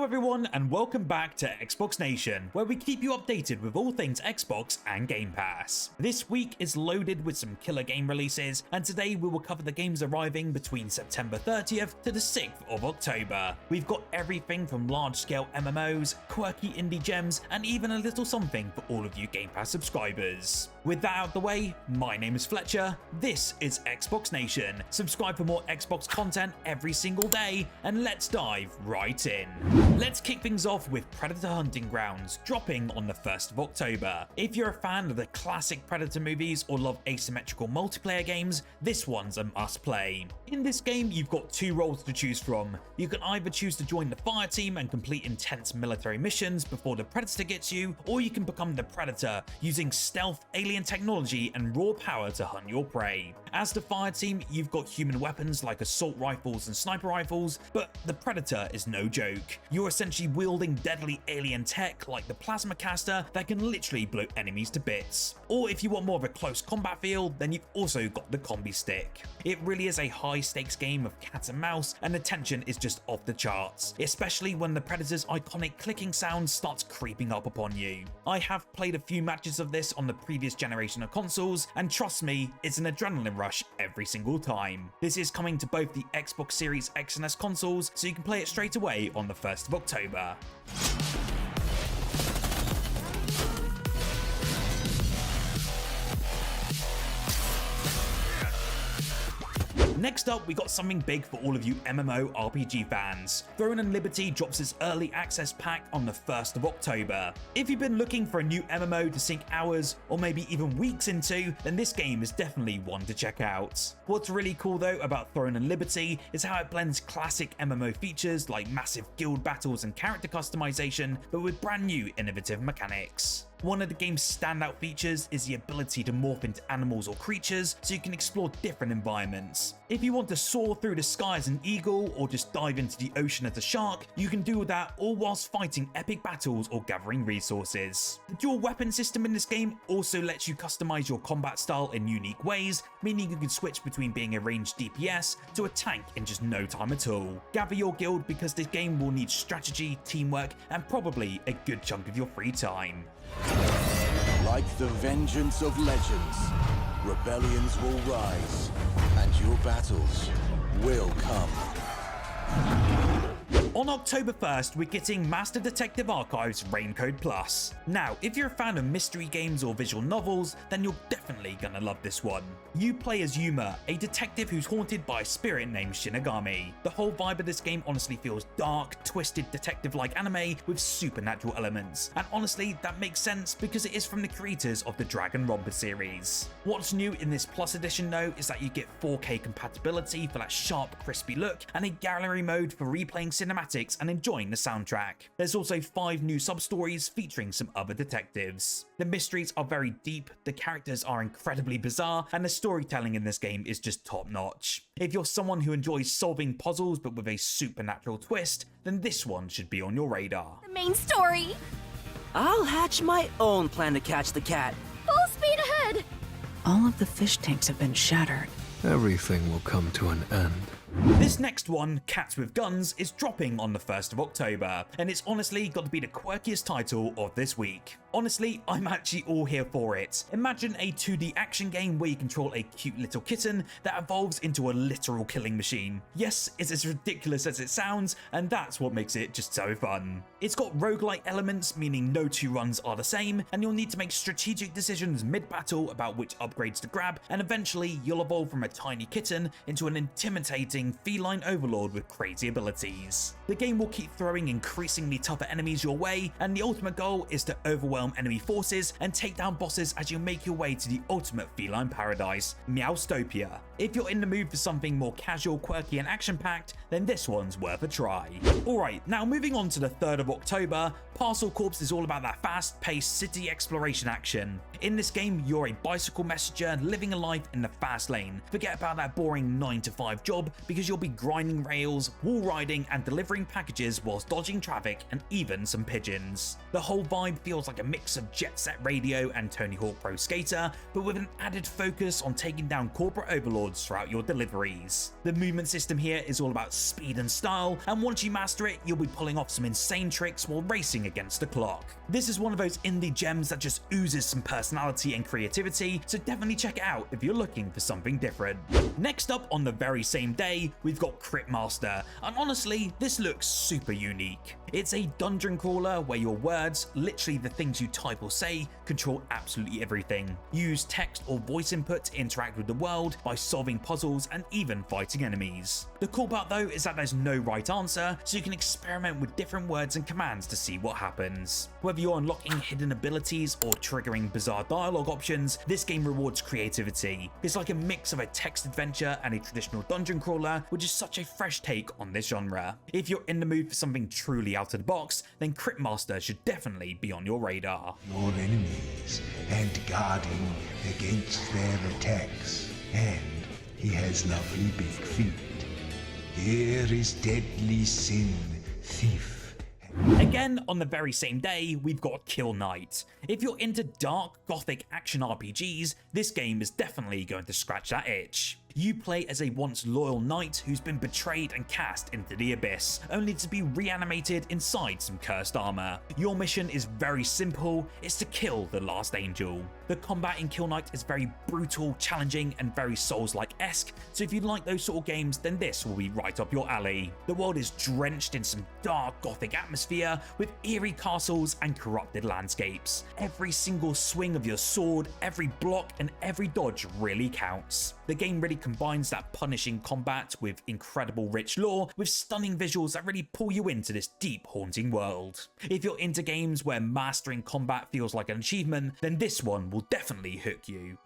everyone, and welcome back to Xbox Nation, where we keep you updated with all things Xbox and Game Pass. This week is loaded with some killer game releases, and today we will cover the games arriving between September 30th to the 6th of October. We've got everything from large-scale MMOs, quirky indie gems, and even a little something for all of you Game Pass subscribers. With that out of the way, my name is Fletcher, this is Xbox Nation. Subscribe for more Xbox content every single day, and let's dive right in. Let's kick things off with Predator Hunting Grounds, dropping on the 1st of October. If you're a fan of the classic Predator movies or love asymmetrical multiplayer games, this one's a must play. In this game, you've got two roles to choose from. You can either choose to join the fire team and complete intense military missions before the Predator gets you, or you can become the Predator, using stealth, alien technology, and raw power to hunt your prey. As the fire team, you've got human weapons like assault rifles and sniper rifles, but the Predator is no joke. You're essentially wielding deadly alien tech like the plasma caster that can literally blow enemies to bits. Or if you want more of a close combat feel, then you've also got the combi stick. It really is a high stakes game of cat and mouse, and the tension is just off the charts, especially when the Predator's iconic clicking sound starts creeping up upon you. I have played a few matches of this on the previous generation of consoles, and trust me, it's an adrenaline rush every single time. This is coming to both the Xbox Series X and S consoles, so you can play it straight away on the 1st of October. Next up, we got something big for all of you MMORPG fans. Throne and Liberty drops its early access pack on the 1st of October. If you've been looking for a new MMO to sink hours or maybe even weeks into, then this game is definitely one to check out. What's really cool though about Throne and Liberty is how it blends classic MMO features like massive guild battles and character customization, but with brand new innovative mechanics. One of the game's standout features is the ability to morph into animals or creatures so you can explore different environments. If you want to soar through the sky as an eagle or just dive into the ocean as a shark, you can do that all whilst fighting epic battles or gathering resources. The dual weapon system in this game also lets you customize your combat style in unique ways, meaning you can switch between being a ranged DPS to a tank in just no time at all. Gather your guild because this game will need strategy, teamwork, and probably a good chunk of your free time. Like the vengeance of legends, rebellions will rise, and your battles will come. On October 1st, we're getting Master Detective Archives Raincode Plus. Now, if you're a fan of mystery games or visual novels, then you're definitely gonna love this one. You play as Yuma, a detective who's haunted by a spirit named Shinigami. The whole vibe of this game honestly feels dark, twisted detective-like anime with supernatural elements. And honestly, that makes sense because it is from the creators of the Dragon Romper series. What's new in this Plus edition though is that you get 4K compatibility for that sharp, crispy look, and a gallery mode for replaying cinematics and enjoying the soundtrack. There's also 5 new sub-stories featuring some other detectives. The mysteries are very deep, the characters are incredibly bizarre, and the storytelling in this game is just top-notch. If you're someone who enjoys solving puzzles but with a supernatural twist, then this one should be on your radar. The main story! I'll hatch my own plan to catch the cat. Full speed ahead! All of the fish tanks have been shattered. Everything will come to an end. This next one, Cats with Guns, is dropping on the 1st of October, and it's honestly got to be the quirkiest title of this week. Honestly, I'm actually all here for it. Imagine a 2D action game where you control a cute little kitten that evolves into a literal killing machine. Yes, it's as ridiculous as it sounds, and that's what makes it just so fun. It's got roguelike elements, meaning no two runs are the same, and you'll need to make strategic decisions mid-battle about which upgrades to grab, and eventually you'll evolve from a tiny kitten into an intimidating feline overlord with crazy abilities. The game will keep throwing increasingly tougher enemies your way, and the ultimate goal is to overwhelm enemy forces and take down bosses as you make your way to the ultimate feline paradise, Meowstopia. If you're in the mood for something more casual, quirky, and action-packed, then this one's worth a try. Alright, now moving on to the 3rd of October, Parcel Corps is all about that fast-paced city exploration action. In this game, you're a bicycle messenger living a life in the fast lane. Forget about that boring 9-to-5 job because you'll be grinding rails, wall riding, and delivering packages whilst dodging traffic and even some pigeons. The whole vibe feels like a mix of Jet Set Radio and Tony Hawk Pro Skater, but with an added focus on taking down corporate overlords throughout your deliveries. The movement system here is all about speed and style, and once you master it, you'll be pulling off some insane tricks while racing against the clock. This is one of those indie gems that just oozes some personality and creativity, so definitely check it out if you're looking for something different. Next up on the very same day, we've got Cryptmaster, and honestly, this looks super unique. It's a dungeon crawler where your words, literally the things you type or say, control absolutely everything. Use text or voice input to interact with the world by solving puzzles and even fighting enemies. The cool part though is that there's no right answer, so you can experiment with different words and commands to see what happens. Whether you're unlocking hidden abilities or triggering bizarre dialogue options, this game rewards creativity. It's like a mix of a text adventure and a traditional dungeon crawler, which is such a fresh take on this genre. If you're in the mood for something truly out of the box, then Cryptmaster should definitely be on your radar. Your enemies and guarding against their attacks. And he has lovely big feet. Here is deadly sin, thief. Again, on the very same day, we've got Kill Knight. If you're into dark, gothic action RPGs, this game is definitely going to scratch that itch. You play as a once loyal knight who's been betrayed and cast into the abyss, only to be reanimated inside some cursed armor. Your mission is very simple, it's to kill the last angel. The combat in Kill Knight is very brutal, challenging, and very Souls-like-esque, so if you like those sort of games, then this will be right up your alley. The world is drenched in some dark gothic atmosphere, with eerie castles and corrupted landscapes. Every single swing of your sword, every block, and every dodge really counts. The game really combines that punishing combat with incredible rich lore, with stunning visuals that really pull you into this deep, haunting world. If you're into games where mastering combat feels like an achievement, then this one will definitely hook you.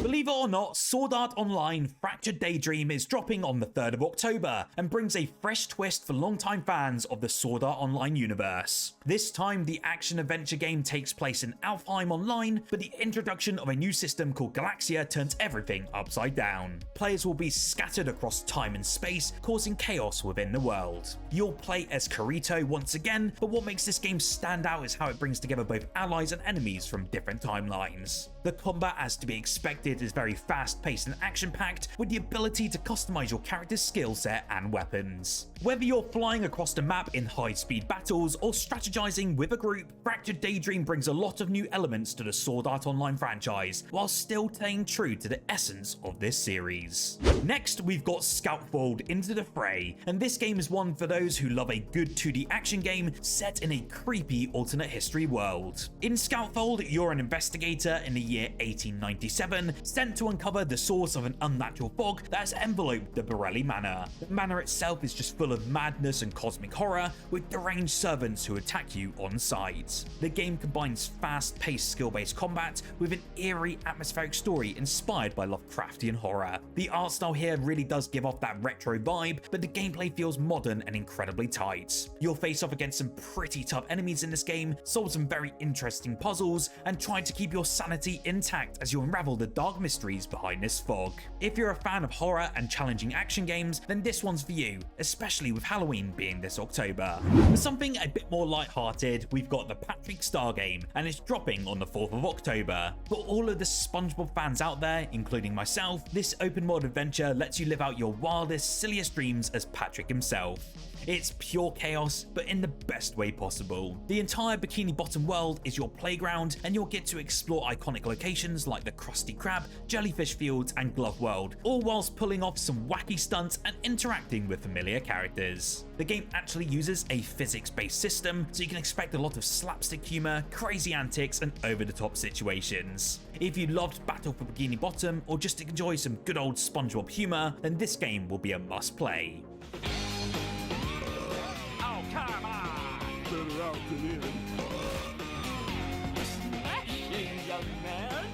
Believe it or not, Sword Art Online Fractured Daydream is dropping on the 3rd of October and brings a fresh twist for longtime fans of the Sword Art Online universe. This time, the action-adventure game takes place in Alfheim Online, but the introduction of a new system called Galaxia turns everything upside down. Players will be scattered across time and space, causing chaos within the world. You'll play as Kirito once again, but what makes this game stand out is how it brings together both allies and enemies from different timelines. The combat, as to be expected, is very fast-paced and action-packed, with the ability to customize your character's skill set and weapons. Whether you're flying across the map in high-speed battles or strategizing with a group, Fractured Daydream brings a lot of new elements to the Sword Art Online franchise, while still staying true to the essence of this series. Next, we've got Skautfold Into the Fray, and this game is one for those who love a good 2D action game set in a creepy alternate history world. In Skautfold, you're an investigator in the year 1897, sent to uncover the source of an unnatural fog that has enveloped the Borelli Manor. The manor itself is just full of madness and cosmic horror, with deranged servants who attack you on sight. The game combines fast-paced skill-based combat with an eerie atmospheric story inspired by Lovecraftian horror. The art style here really does give off that retro vibe, but the gameplay feels modern and incredibly tight. You'll face off against some pretty tough enemies in this game, solve some very interesting puzzles, and try to keep your sanity intact as you unravel the dark mysteries behind this fog. If you're a fan of horror and challenging action games, then this one's for you, especially with Halloween being this October. For something a bit more lighthearted, we've got the Patrick Star game, and it's dropping on the 4th of October. For all of the SpongeBob fans out there, including myself, this open world adventure lets you live out your wildest, silliest dreams as Patrick himself. It's pure chaos, but in the best way possible. The entire Bikini Bottom world is your playground, and you'll get to explore iconic locations like the Krusty Krab, Jellyfish Fields, and Glove World, all whilst pulling off some wacky stunts and interacting with familiar characters. The game actually uses a physics-based system, so you can expect a lot of slapstick humor, crazy antics, and over-the-top situations. If you loved Battle for Bikini Bottom, or just enjoy some good old SpongeBob humor, then this game will be a must-play. Come on! Better out than in. Young man.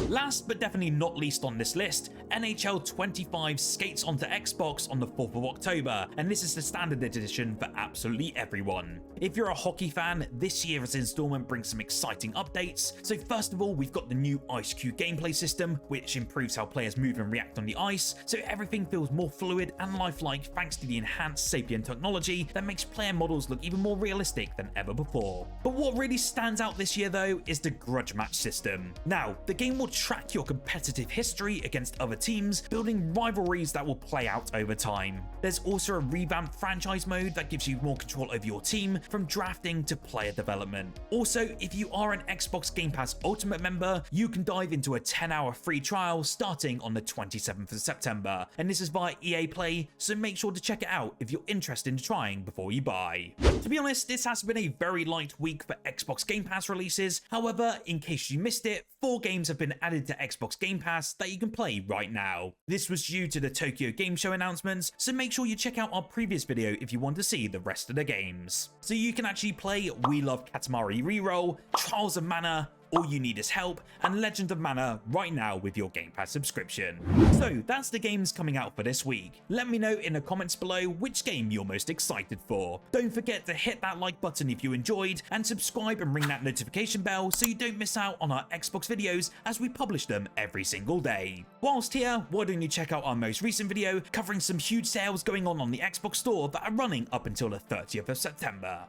Last but definitely not least on this list, NHL 25 skates onto Xbox on the 4th of October, and this is the standard edition for absolutely everyone. If you're a hockey fan, this year's installment brings some exciting updates. So first of all, we've got the new Ice Cube gameplay system, which improves how players move and react on the ice, so everything feels more fluid and lifelike thanks to the enhanced Sapien technology that makes player models look even more realistic than ever before. But what really stands out this year though is the grudge match system. Now, the game will track your competitive history against other teams, building rivalries that will play out over time. There's also a revamped franchise mode that gives you more control over your team, from drafting to player development. Also, if you are an Xbox Game Pass Ultimate member, you can dive into a 10-hour free trial starting on the 27th of September, and this is via EA Play, so make sure to check it out if you're interested in trying before you buy. To be honest, this has been a very light week for Xbox Game Pass releases. However, in case you missed it, 4 games have been added to Xbox Game Pass that you can play right now. This was due to the Tokyo Game Show announcements, so make sure you check out our previous video if you want to see the rest of the games. So you can actually play We Love Katamari Reroll, Trials of Mana, All You Need Is Help, and Legend of Mana right now with your Game Pass subscription. So that's the games coming out for this week. Let me know in the comments below which game you're most excited for. Don't forget to hit that like button if you enjoyed, and subscribe and ring that notification bell so you don't miss out on our Xbox videos as we publish them every single day. Whilst here, why don't you check out our most recent video covering some huge sales going on the Xbox Store that are running up until the 30th of September.